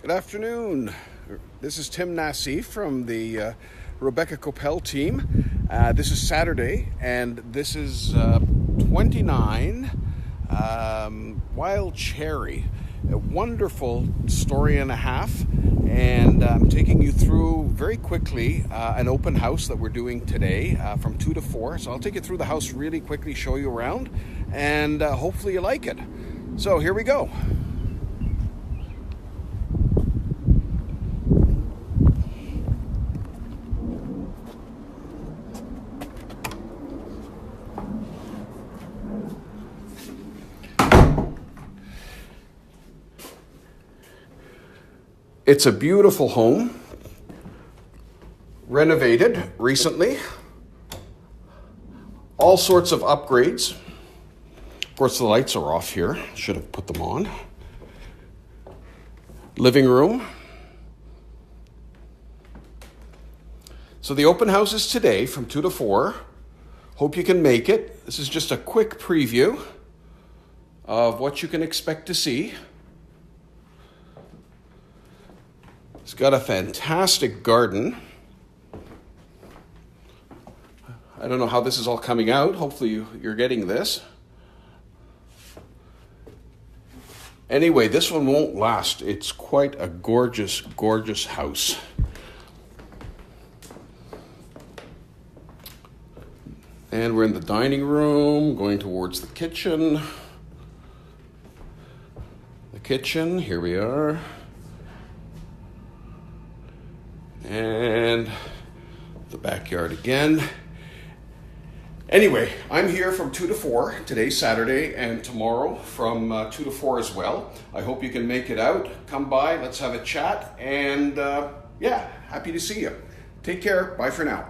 Good afternoon. This is Tim Nassif from the Rebecca Coppell team. This is Saturday, and this is 29 Wild Cherry. A wonderful story and a half, and I'm taking you through very quickly an open house that we're doing today from 2 to 4. So I'll take you through the house really quickly, show you around, and hopefully you like it. So here we go. It's a beautiful home, renovated recently, all sorts of upgrades. Of course, the lights are off here. Should have put them on. Living room. So the open house is today from 2 to 4. Hope you can make it. This is just a quick preview of what you can expect to see. It's got a fantastic garden. I don't know how this is all coming out. Hopefully you're getting this. Anyway, this one won't last. It's quite a gorgeous, gorgeous house. And we're in the dining room, going towards the kitchen. The kitchen, here we are. And the backyard again. Anyway, I'm here from 2 to 4. Today's Saturday, and tomorrow from 2 to 4 as well. I hope you can make it out. Come by, let's have a chat, and yeah, happy to see you. Take care. Bye for now.